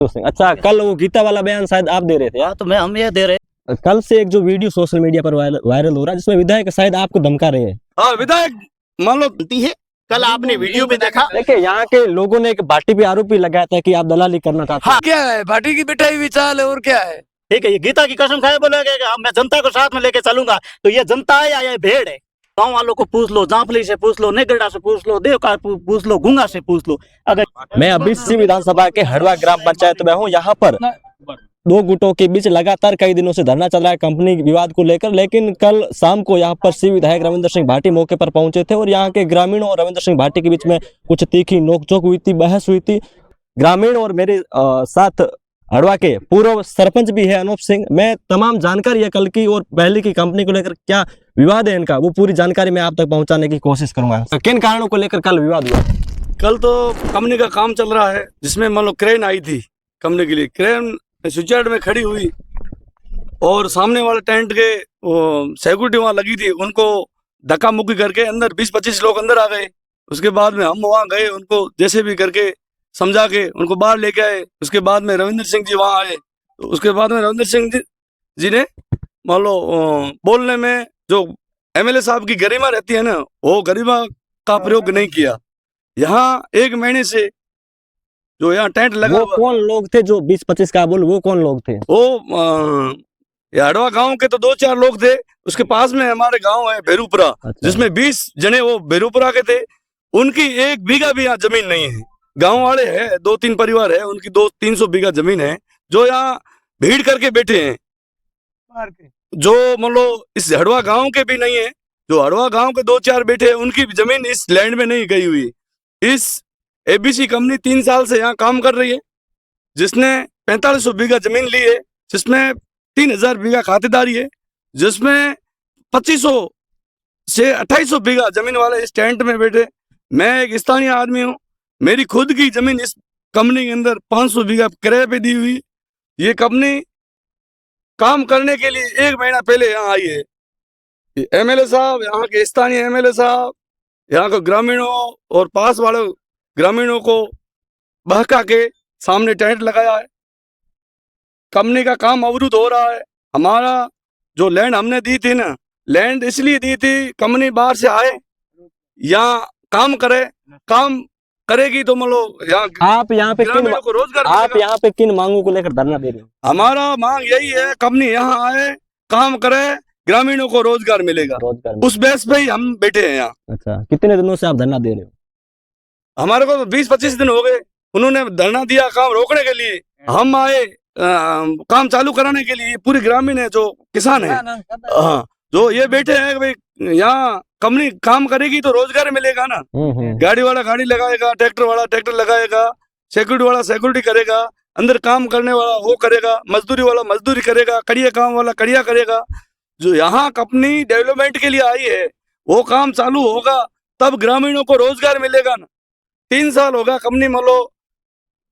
अच्छा, कल वो गीता वाला बयान शायद आप दे रहे थे? हाँ, तो हम ये दे रहे। कल से एक जो वीडियो सोशल मीडिया पर वायरल हो रहा है जिसमें विधायक शायद आपको धमका रहे हैं। हाँ, विधायक मान लो गलती है। कल आपने वीडियो में देखा। देखिए, यहाँ के लोगों ने एक भाटी पे आरोप भी लगाया था कि आप दलाली करना चाहते हैं। हाँ, क्या है, भाटी की पिटाई भी चाल है और क्या है। ठीक है, ये गीता की कसम खाए बोलेगा कि मैं जनता को साथ में लेके चलूंगा, तो ये जनता है या ये भेड़ है? गाँव वालों को पूछ लो, जांपली से पूछ लो, नेगड़ा से पूछ लो, देवका पूछ लो, गुंगा से पूछ लो। अगर मैं अभी सी विधानसभा के हड़वा ग्राम पंचायत में हूँ। यहाँ पर दो गुटों के बीच लगातार कई दिनों से धरना चल रहा है कंपनी विवाद को लेकर, लेकिन कल शाम को यहाँ पर सी विधायक रविंद्र सिंह भाटी मौके पर पहुंचे थे और यहाँ के ग्रामीणों और रविंद्र सिंह भाटी के बीच में कुछ तीखी नोकझोंक हुई थी, बहस हुई थी। ग्रामीण और मेरे साथ हड़वा के पूर्व सरपंच भी है अनूप सिंह। मैं तमाम जानकारी है कल की और पहले की कंपनी को लेकर क्या विवाद है इनका, वो पूरी जानकारी मैं आप तक पहुंचाने की कोशिश करूंगा। किन कारणों को लेकर कल विवाद हुआ? कल तो कंपनी का काम चल रहा है जिसमें मान लो क्रेन आई थी कंपनी के लिए। क्रेन स्विचयार्ड में खड़ी हुई और सामने वाले टेंट के सिक्योरिटी वहाँ लगी थी, उनको धक्का मुक्की करके अंदर 20-25 लोग अंदर आ गए। उसके बाद में हम वहाँ गए, उनको जैसे भी करके समझा के उनको बाहर लेके आए। उसके बाद में रविंद्र सिंह जी वहाँ आए, तो उसके बाद में रविंद्र सिंह जी ने मान लो बोलने में जो एमएलए साहब की गरिमा रहती है ना, वो गरिमा का प्रयोग नहीं किया। यहाँ 1 महीने से जो यहाँ टेंट लगा, वो कौन लोग थे जो 20-25 का बोल, वो कौन लोग थे? वो हड़वा गांव के तो 2-4 लोग थे। उसके पास में हमारे गांव है भेरूपुरा, जिसमें 20 जने वो भेरूपुरा के थे। उनकी 1 बीघा भी यहाँ जमीन नहीं है। गांव वाले हैं, 2-3 परिवार है, उनकी 200-300 बीघा जमीन है जो यहाँ भीड़ करके बैठे हैं। जो मान लो इस हड़वा गांव के भी नहीं है, जो हड़वा गांव के 2-4 बैठे हैं, उनकी जमीन इस लैंड में नहीं गई हुई। इस एबीसी कंपनी 3 साल से यहाँ काम कर रही है, जिसने 4500 बीघा जमीन ली है, जिसमें 3000 बीघा खातेदारी है, जिसमें 2500 से 2800 बीघा जमीन वाले इस टेंट में बैठे। मैं एक स्थानीय आदमी हूँ, मेरी खुद की जमीन इस कंपनी के अंदर 500 बीघा किराए पे दी हुई। ये कंपनी काम करने के लिए 1 महीना पहले यहाँ आई है। एमएलए साहब, यहाँ के स्थानीय एमएलए साहब, यहाँ के ग्रामीणों और पास वाले ग्रामीणों को बहका के सामने टेंट लगाया है। कंपनी का काम अवरुद्ध हो रहा है। हमारा जो लैंड हमने दी थी ना, लैंड इसलिए दी थी कंपनी बाहर से आए, यहाँ काम करे। काम करेगी तो मतलब आप यहाँ पे किन मांगों को लेकर धरना दे रहे हो? हमारा मांग यही है, कंपनी यहाँ आए, काम करे, ग्रामीणों को रोजगार मिलेगा। उस बेस पे ही हम बैठे हैं यहाँ। अच्छा, कितने दिनों से आप धरना दे रहे हो? हमारे को 20-25 दिन हो गए। उन्होंने धरना दिया काम रोकने के लिए, हम आए काम चालू कराने के लिए। पूरी ग्रामीण है जो किसान है, हाँ, जो ये बैठे हैं भाई यहाँ कंपनी काम करेगी तो रोजगार मिलेगा ना। गाड़ी वाला गाड़ी लगाएगा, ट्रैक्टर वाला ट्रैक्टर लगाएगा, सिक्योरिटी वाला सिक्योरिटी करेगा, अंदर काम करने वाला वो करेगा, मजदूरी वाला मजदूरी करेगा, कड़िया काम वाला कड़िया करेगा। जो यहाँ कंपनी डेवलपमेंट के लिए आई है, वो काम चालू होगा तब ग्रामीणों को रोजगार मिलेगा ना। 3 साल होगा कंपनी मान लो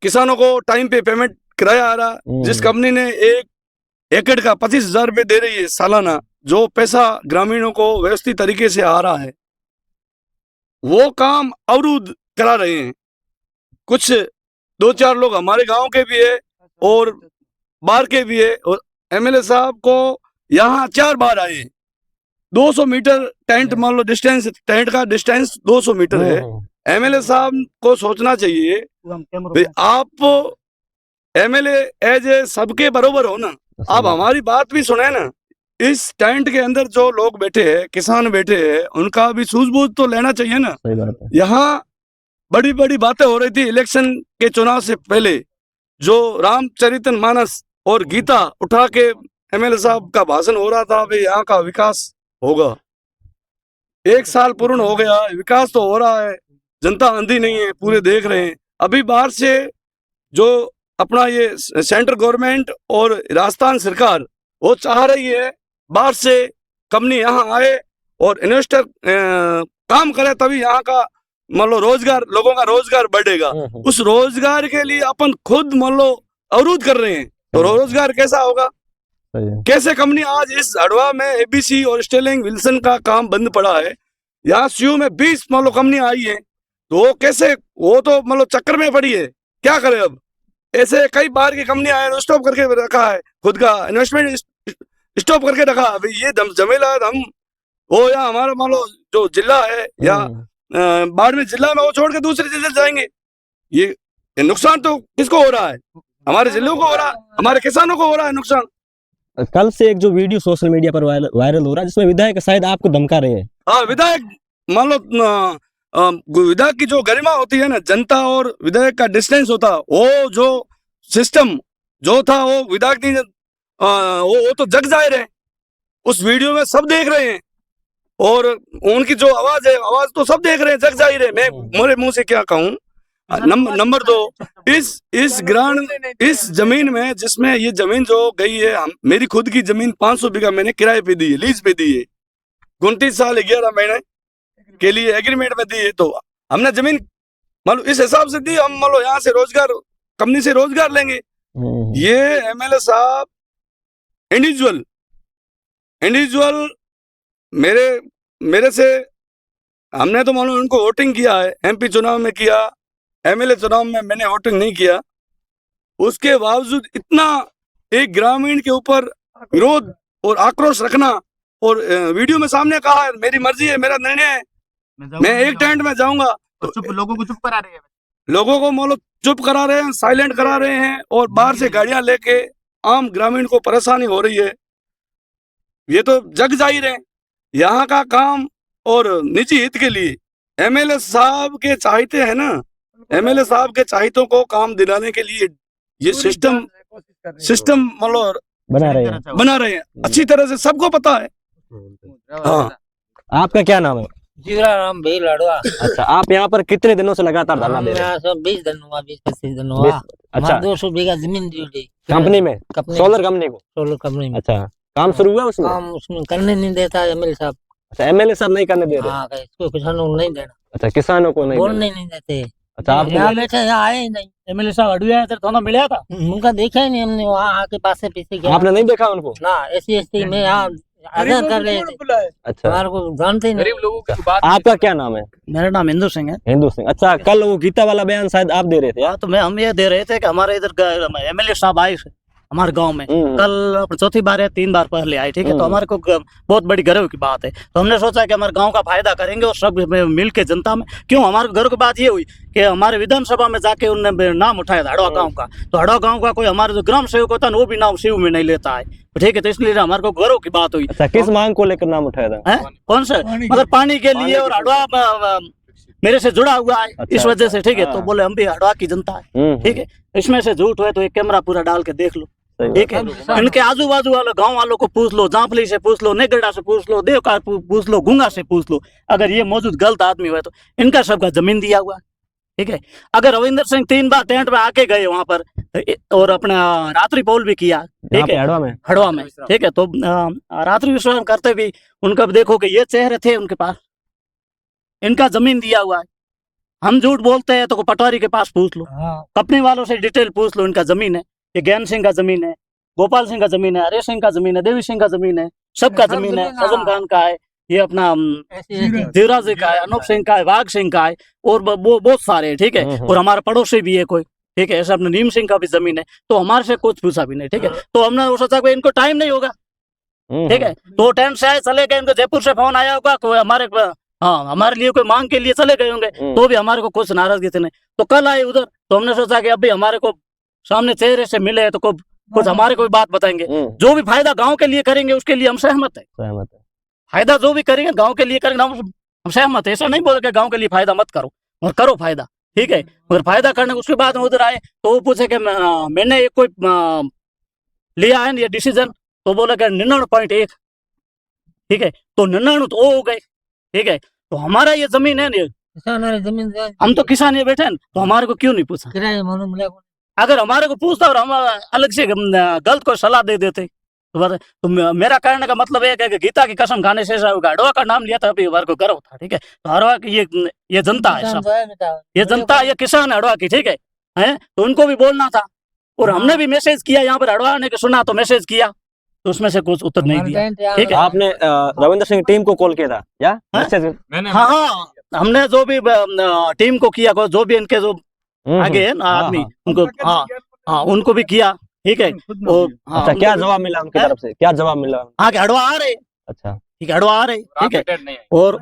किसानों को टाइम पे पेमेंट किराया आ रहा। जिस कंपनी ने 1 एकड़ का 25,000 रुपये दे रही है सालाना, जो पैसा ग्रामीणों को व्यवस्थित तरीके से आ रहा है, वो काम अवरुद्ध करा रहे हैं। कुछ 2-4 लोग हमारे गांव के भी है और बाहर के भी है। और एमएलए साहब को यहाँ 4 बार आए। 200 मीटर टेंट मान लो डिस्टेंस, टेंट का डिस्टेंस 200 मीटर है। एमएलए साहब को सोचना चाहिए भाई, आप एमएलए एज ए सबके बरोबर हो ना, आप हमारी बात भी सुने ना। इस टेंट के अंदर जो लोग बैठे हैं, किसान बैठे हैं, उनका भी सूझबूझ तो लेना चाहिए ना। यहाँ बड़ी बड़ी बातें हो रही थी इलेक्शन के चुनाव से पहले, जो रामचरितमानस और गीता उठा के एमएलए साहब का भाषण हो रहा था, भाई यहाँ का विकास होगा। 1 साल पूर्ण हो गया, विकास तो हो रहा है, जनता अंधी नहीं है, पूरे देख रहे हैं। अभी बाहर से जो अपना ये सेंट्रल गवर्नमेंट और राजस्थान सरकार वो चाह रही है बाहर से कंपनी यहाँ आए और इन्वेस्टर काम करे, तभी यहाँ का मान लो रोजगार, लोगों का रोजगार बढ़ेगा। उस रोजगार के लिए अपन खुद मान लो अवरुद्ध कर रहे हैं, तो रोजगार कैसा होगा? कैसे कंपनी आज इस हड़वा में एबीसी और स्टेलिंग विल्सन का काम बंद पड़ा है, यहाँ सीयू में 20 मान लो कंपनी आई है, तो वो कैसे, वो तो मान लो चक्कर में पड़ी है, क्या करे अब? ऐसे कई बार की कंपनी आए स्टॉप करके रखा है, खुद का इन्वेस्टमेंट स्टॉप करके रखा। अभी ये झमेला हम वो या हमारा मान लो जो जिला है या बाड़मेर जिला में वो छोड़ के दूसरे जिले जाएंगे। ये नुकसान तो किसको हो रहा है? हमारे जिलों को हो रहा है, हमारे किसानों को हो रहा है नुकसान। कल से एक जो वीडियो सोशल मीडिया पर वायरल हो रहा है जिसमें विधायक शायद आपको धमका रहे हैं। हाँ, विधायक मान लो विधायक की जो गरिमा होती है ना, जनता और विधायक का डिस्टेंस होता, वो जो सिस्टम जो था वो विधायक ने वो तो जग जाहिर है, उस वीडियो में सब देख रहे हैं और उनकी जो आवाज है, आवाज तो सब देख रहे हैं, जग जाहिर है। मैं मेरे मुंह से क्या कहूँ। नंबर 2, इस जमीन में जिसमें ये जमीन जो गई है, मेरी खुद की जमीन 500 बीघा मैंने किराए पे दी है, लीज पे दी है, 29 साल 11 महीने के लिए एग्रीमेंट में दी है। तो हमने जमीन मान लो इस हिसाब से दी, हम मान लो यहाँ से रोजगार, कंपनी से रोजगार लेंगे। ये एमएलए साहब इंडिविजुअल मेरे से, हमने तो मानो उनको वोटिंग किया है, एमपी चुनाव में किया, एमएलए चुनाव में मैंने वोटिंग नहीं किया। उसके बावजूद इतना एक ग्रामीण के ऊपर विरोध और आक्रोश रखना, और वीडियो में सामने कहा है मेरी मर्जी है, मेरा निर्णय है, मैं एक टेंट में जाऊंगा। तो लोगों को चुप करा रहे हैं, लोगों को मान लो चुप करा रहे हैं, साइलेंट करा रहे हैं, और बाहर से गाड़ियां लेके आम ग्रामीण को परेशानी हो रही है। ये तो जग जाहिर है यहाँ का काम और निजी हित के लिए एमएलए साहब के चाहते हैं ना, एमएलए साहब के चाहतों को काम दिलाने के लिए ये सिस्टम मतलब बना रहे हैं अच्छी तरह से, सबको पता है। हाँ, आपका क्या नाम है? जीरा राम भाई लड़वा। अच्छा, आप यहाँ पर कितने दिनों से लगातार धरना दे रहे हैं? 20 दिन हुआ, 20-25 दिन हुआ। अच्छा, 200 बीघा जमीन दी थी कंपनी में, सोलर कंपनी को? सोलर कंपनी में। अच्छा, काम शुरू हुआ उसमें? काम उसमें करने नहीं देता एमएलए साहब। अच्छा, एमएलए साहब नहीं करने दे रहे? हाँ, इसको किसानों को नहीं देना। अच्छा, किसानों को नहीं बोलने नहीं देते। अच्छा, आप यहाँ बैठे, यहाँ आए ही नहीं। एमएलए साहब अड़ुआ है तो मिला था, उनका देखा ही नहीं हमने, वहाँ आके पास से पीछे गया। आपने नहीं देखा उनको? ना, SC/ST में यहाँ आधार कर रहे थे। अच्छा, हमारे को जानते ही नहीं। लोगों की बात। आपका क्या नाम है? मेरा नाम हिंदू सिंह है। हिंदू सिंह। अच्छा, कल वो गीता वाला बयान शायद आप दे रहे थे? तो हम ये दे रहे थे कि हमारे इधर एमएलए साहब आए हमारे गांव में, कल चौथी बार या 3 बार पहले आए, ठीक है। तो हमारे को बहुत बड़ी गर्व की बात है, तो हमने सोचा कि हमारे गांव का फायदा करेंगे और सब मिल के जनता में। क्यों हमारे गर्व की बात ये हुई कि हमारे विधानसभा में जाके उन्होंने नाम उठाया था हड़वा गांव का, तो हड़वा गांव का कोई हमारे जो ग्राम सेवक होता है वो भी नाम शिव में नहीं लेता है, ठीक है। तो इसलिए हमारे को गर्व की बात हुई। अच्छा, किस मांग को लेकर नाम उठाया था? कौन सा? मतलब पानी के लिए, और हड़वा मेरे से जुड़ा हुआ है इस वजह से, ठीक है। तो बोले हम भी हड़वा की जनता है, ठीक है। इसमें से झूठ हुए तो एक कैमरा पूरा डाल के देख लो, ठीक है। इनके आजू बाजू वाले गांव वालों को पूछ लो, जांपली से पूछ लो, नेगड़ा से पूछ लो, देवकार पूछ लो, गुंगा से पूछ लो, अगर ये मौजूद गलत आदमी हुए तो इनका सबका जमीन दिया हुआ, ठीक है। अगर रविंदर सिंह 3 बार टेंट में आके गए वहां पर और अपना रात्रि पोल भी किया, ठीक है, हड़वा में, ठीक है। तो रात्रि विश्राम करते भी उनका देखो कि ये चेहरे थे उनके पास, इनका जमीन दिया हुआ है। हम झूठ बोलते हैं तो पटवारी के पास पूछ लो, कंपनी वालों से डिटेल पूछ लो, इनका जमीन है। ये ज्ञान सिंह का जमीन है, गोपाल सिंह का जमीन है, हरेश सिंह का जमीन है, देवी सिंह का जमीन है, सबका जमीन है, सजम खान का है, ये अपना जीवराज जी का है, अनूप सिंह का है, वाघ सिंह का है, और वो बहुत सारे, ठीक है। और हमारे पड़ोसी भी है कोई, ठीक है, ऐसा अपने नीम सिंह का भी जमीन है। तो हमारे से कुछ पूछा भी नहीं, ठीक है। तो हमने सोचा कि इनको टाइम नहीं होगा, ठीक है। तो टेंट से आए, चले गए, इनको जयपुर से फोन आया होगा कोई हमारे लिए कोई मांग के लिए चले गए होंगे, तो भी हमारे को कुछ नाराजगी थी नहीं। तो कल आए उधर, तो हमने सोचा कि अभी हमारे को सामने चेहरे से मिले तो कुछ हमारे कोई बात बताएंगे, जो भी फायदा गांव के लिए करेंगे उसके लिए हम सहमत है। फायदा जो भी करेंगे गांव के लिए करेंगे हम सहमत है। ऐसा नहीं बोल के गांव के लिए फायदा मत करो, और करो फायदा, ठीक है। मगर फायदा करने उसके बाद में उधर आए तो वो पूछे कि मैंने एक कोई लिया है ये डिसीजन, तो बोला कि 99.1, ठीक है। तो 99 तो वो हो गए, ठीक है। तो हमारा ये जमीन है, जमीन हम तो किसान ये बैठे, तो हमारे को क्यों नहीं पूछा? अगर हमारे को पूछता और हम अलग से गलत कोई सलाह दे देते तो मेरा कहने का मतलब है कि गीता की कसम खाने से ऐसा होगा। हड़वा का नाम लिया था, अभी हमारे को गर्व था, ठीक है। तो हड़वा की ये जनता है सब, ये जनता, ये किसान हड़वा की, ठीक है। तो उनको भी बोलना था, और हमने भी मैसेज किया यहाँ पर, हड़वा ने सुना तो मैसेज किया, तो उसमें से कुछ उत्तर नहीं दिया, ठीक है। आपने रविंद्र सिंह टीम को कॉल किया था या? हाँ, हमने जो भी टीम को किया, जो भी इनके जो आगे है ना आदमी, उनको हाँ उनको भी किया, ठीक है। और हाँ, अच्छा, क्या उनको भी- जवाब मिला उनकी तरफ से, क्या जवाब मिला? हाँ कि हड़वा आ रहे, अच्छा, ठीक है, हड़वा आ रहे, ठीक है। और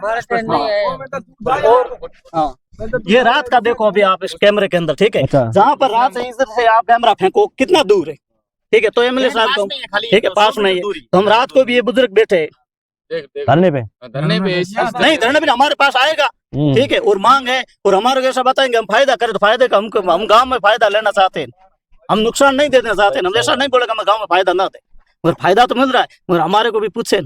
हाँ, ये रात का देखो अभी आप इस कैमरे के अंदर, ठीक है, अच्छा। जहाँ पर रात से इधर से आप कैमरा फेंको कितना दूर है, ठीक है। तो एमएलए साहब को, ठीक है, पास में ही है। तो हम रात को भी ये बुजुर्ग बैठे हैं, धरने पे? नहीं धरने भी हमारे पास आएगा, ठीक है, और मांग है, और हमारे को ऐसा बताएंगे हम फायदा करें, तो फायदे का हम गांव में फायदा लेना चाहते हैं, हम नुकसान नहीं देना चाहते हैं। हम ऐसा नहीं बोलेगा हम गांव में फायदा ना दे, मगर फायदा तो मिल रहा है। मगर हमारे को भी पूछे,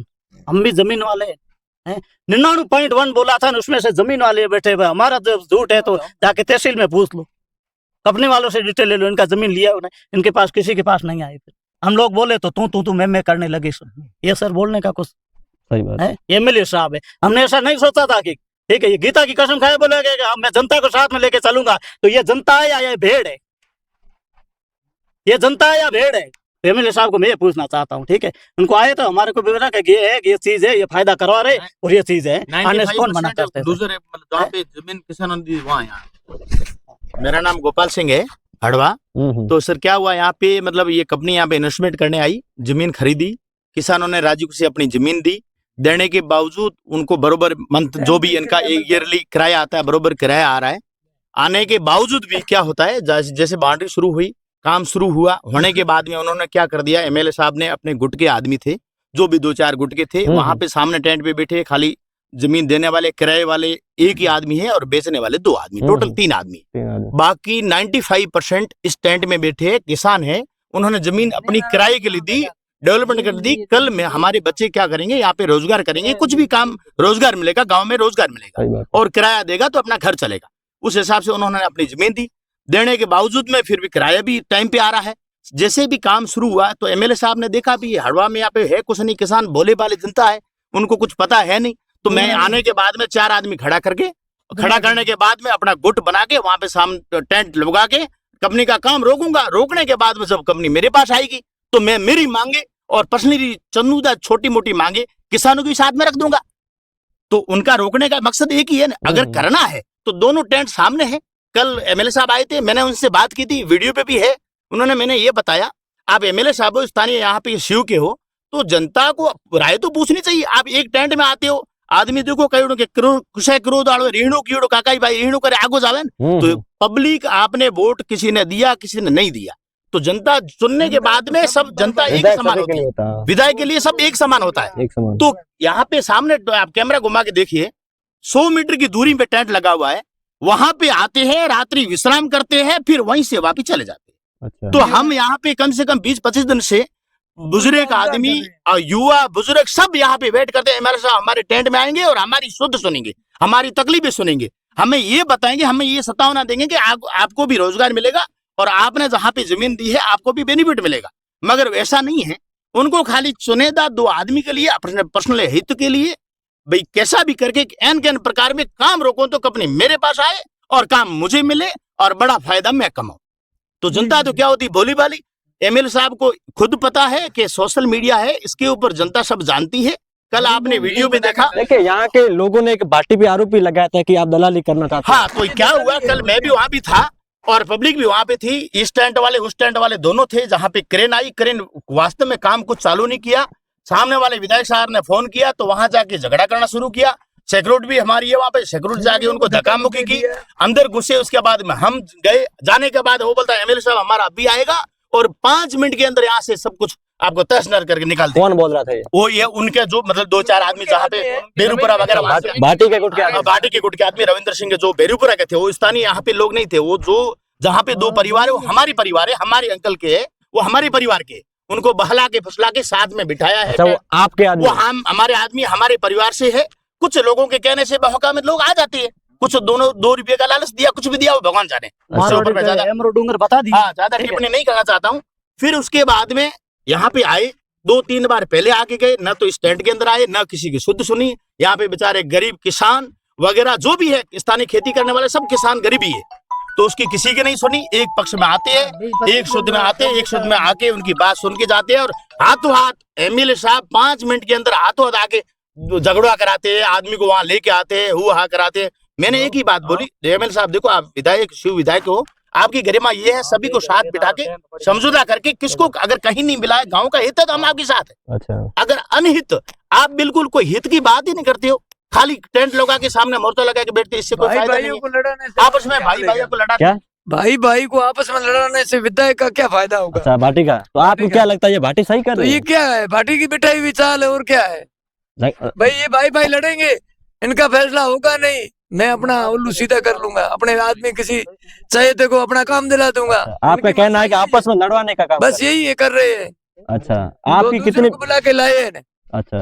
हम भी जमीन वाले हैं। 99.1 बोला था ना, उसमें से जमीन वाले बैठे हुए। हमारा जब झूठ है तो जाके तहसील में पूछ लो, कंपनी वालों से डिटेल ले लो, इनका जमीन लिया उन्हें, इनके पास किसी के पास नहीं आए। फिर हम लोग बोले तो तू मैं करने लगे सर। ये सर बोलने का कुछ सही बात है, एमएलए साहब है। हमने ऐसा नहीं सोचा था कि, ठीक है, ये गीता की कसम खाए बोलेगा कि मैं जनता को साथ में लेके चलूंगा। तो ये जनता है या ये भेड़ है? ये जनता है या भेड़ है? एमएलए साहब को मैं ये पूछना चाहता हूँ, ठीक है। उनको आए तो हमारे को विवरण है कि ये है, ये चीज है, ये फायदा करवा रहे और ये चीज है, आने से कौन मना करते हैं? लूजर है, मतलब जहाँ पे जमीन किसानों ने दी वहाँ यहाँ। मेरा नाम गोपाल सिंह है, हड़वा। तो सर क्या हुआ यहाँ पे, मतलब ये कंपनी यहाँ पे इन्वेस्टमेंट करने आई, जमीन खरीदी, किसानों ने राजू से अपनी जमीन दी। देने के बावजूद उनको बरोबर मंथ जो भी इनका ईयरली किराया आता है, बरोबर किराया आ रहा है। आने के बावजूद भी क्या होता है, जैसे बाउंड्री शुरू हुई, काम शुरू हुआ, होने के बाद में उन्होंने क्या कर दिया, एमएलए साहब ने अपने गुट के आदमी थे, जो भी 2-4 गुट के थे, वहां पे सामने टेंट पे बैठे, खाली जमीन देने वाले, किराए वाले एक ही आदमी है और बेचने वाले 2 आदमी, टोटल 3 आदमी। बाकी 95% इस टेंट में बैठे किसान है। उन्होंने जमीन अपनी किराए के लिए दी, डेवलपमेंट कर दी। कल में हमारे बच्चे क्या करेंगे, यहाँ पे रोजगार करेंगे, कुछ भी काम रोजगार मिलेगा, गांव में रोजगार मिलेगा और किराया देगा तो अपना घर चलेगा। उस हिसाब से उन्होंने अपनी जमीन दी। देने के बावजूद में फिर भी किराया भी टाइम पे आ रहा है। जैसे भी काम शुरू हुआ तो एमएलए साहब ने देखा भी हड़वा में यहाँ पे है कुछ नहीं, किसान भोले भाले जनता है, उनको कुछ पता है नहीं। तो मैं आने के बाद में 4 आदमी खड़ा करने के बाद में अपना गुट बना के वहां पे सामने टेंट लगा के कंपनी का काम रोकूंगा। रोकने के बाद में जब कंपनी मेरे पास आएगी तो मैं मेरी मांगे और पर्सनली चंदूदा छोटी मोटी मांगे किसानों के साथ में रख दूंगा। तो उनका रोकने का मकसद एक ही है ना, अगर करना है तो दोनों टेंट सामने है। कल एमएलए साहब आए थे, मैंने उनसे बात की थी, वीडियो पे भी है। उन्होंने मैंने ये बताया, आप एमएलए साहब हो, स्थानीय यहाँ पे शिव के हो, तो जनता को राय तो पूछनी चाहिए। आप एक टेंट में आते हो, आदमी देखो कई के क्रोध आड़ो रीणो कीड़ो काकाई भाई रीणो करे आगो जावे। तो पब्लिक आपने वोट किसी ने दिया, किसी ने नहीं दिया, तो जनता चुनने के बाद में सब जनता एक समान होती है। विधायक के लिए सब एक समान होता है। तो यहाँ पे सामने आप कैमरा घुमा के देखिए, 100 मीटर की दूरी पे टेंट लगा हुआ है। वहां पे आते हैं, रात्रि विश्राम करते हैं, फिर वहीं से वापिस चले जाते हैं। अच्छा। तो हम यहाँ पे कम से कम 20-25 दिन से बुजुर्ग आदमी और युवा बुजुर्ग सब यहाँ पे वेट करते हैं। हमारे टेंट में आएंगे और हमारी शुद्ध सुनेंगे, हमारी तकलीफें सुनेंगे, हमें ये बताएंगे, हमें ये सतावना देंगे कि आपको भी रोजगार मिलेगा और आपने जहाँ पे जमीन दी है आपको भी बेनिफिट मिलेगा। मगर वैसा नहीं है, उनको खाली चुनिंदा 2 आदमी के लिए, अपने पर्सनल हित के लिए, भाई कैसा भी करके एन प्रकार में काम रोको तो कंपनी मेरे पास आए और काम मुझे मिले और बड़ा फायदा मैं कमाऊं। तो जनता तो क्या होती भोली भाली। एमएलए साहब को खुद पता है कि सोशल मीडिया है, इसके ऊपर जनता सब जानती है। कल आपने वीडियो में देखा, देखिए यहाँ के लोगों ने एक बाटी भी आरोप भी लगाया था कि आप दलाली करना चाहते हैं। हाँ, तो क्या हुआ, कल मैं भी वहां भी था और पब्लिक भी वहां पे थी। इस टेंट वाले उस टेंट वाले दोनों थे। जहां पे क्रेन आई, क्रेन वास्तव में काम कुछ चालू नहीं किया। सामने वाले विधायक साहब ने फोन किया तो वहां जाके झगड़ा करना शुरू किया। सिक्योरिटी भी हमारी है वहां पे, सिक्योरिटी जाके उनको धक्का मुक्की की, अंदर घुसे। उसके बाद में हम गए, जाने के बाद वो बोलता है एमएलए साहब हमारा अभी आएगा और 5 मिनट के अंदर यहाँ से सब कुछ आपको तहस नहस करके निकाल देंगे। कौन बोल रहा था ये? वो ये उनके जो मतलब 2-4 आदमी जहाँ पे बेरूपुरा वगैरह बाटी के गुट के आदमी, बाटी के गुट के आदमी रविंद्र सिंह जो बेरूपुरा के थे, वो स्थानीय यहाँ पे लोग नहीं थे। वो जो जहाँ पे 2 परिवार है वो हमारी परिवार है, हमारे अंकल के है, वो हमारे परिवार के। उनको बहला के फुसला के साथ में बिठाया है। अच्छा, वो आपके आदमी? वो हम हमारे आदमी हमारे परिवार से है। कुछ लोगों के कहने से बहका में लोग आ जाते हैं, कुछ दोनों 2 रुपये का लालच दिया, कुछ भी दिया, वो भगवान जाने। डूंगर बता दी, ज्यादा टिप्पणी नहीं करना चाहता हूँ। फिर उसके बाद में यहाँ पे आए, 2-3 बार पहले आके गए, न तो स्टैंड के अंदर आए, न किसी की शुद्ध सुनी। यहाँ पे बेचारे गरीब किसान वगैरह जो भी है, स्थानीय खेती करने वाले सब किसान गरीब ही है, तो उसकी किसी की नहीं सुनी। एक पक्ष में आते हैं, एक शुद्ध में आते हैं, एक शुद्ध में आके उनकी बात सुन के जाते हैं और हाथों हाथ एमएलए साहब 5 मिनट के अंदर हाथों हाथ आके झगड़ा कराते हैं, आदमी को वहां लेके आते हैं, हुआ कराते हैं। मैंने एक ही बात बोली, एमएलए साहब देखो आप विधायक शिव विधायक हो, आपकी गरिमा ये है सभी को साथ बिठा के समझौता करके, किसको अगर कहीं नहीं मिला है, गांव का हित है तो हम आपके साथ है। अच्छा, अगर अनहित, आप बिल्कुल कोई हित की बात ही नहीं करते हो, खाली टेंट लगा के सामने मोर्चा लगा के बैठते, इससे कोई फायदा नहीं है। आपस में भाई भाई को लड़ा क्या भाई भाई को आपस में लड़ाने से विधायक का क्या फायदा होगा? अच्छा भाटी का, तो आपको क्या लगता है ये भाटी सही कर तो रही ये क्या है? भाटी की बिठाई हुई चाल है और क्या है है? भाई? ये भाई भाई लड़ेंगे, इनका फैसला होगा नहीं। मैं अपना उल्लू सीधा कर लूंगा, अपने आदमी किसी चाहिए को अपना काम दिला दूंगा। आपका कहना है कि आपस में लड़वाने का काम बस यही ये कर रहे हैं। अच्छा, दो आपकी दूसरे कितनी, को बुला के लाए हैं। अच्छा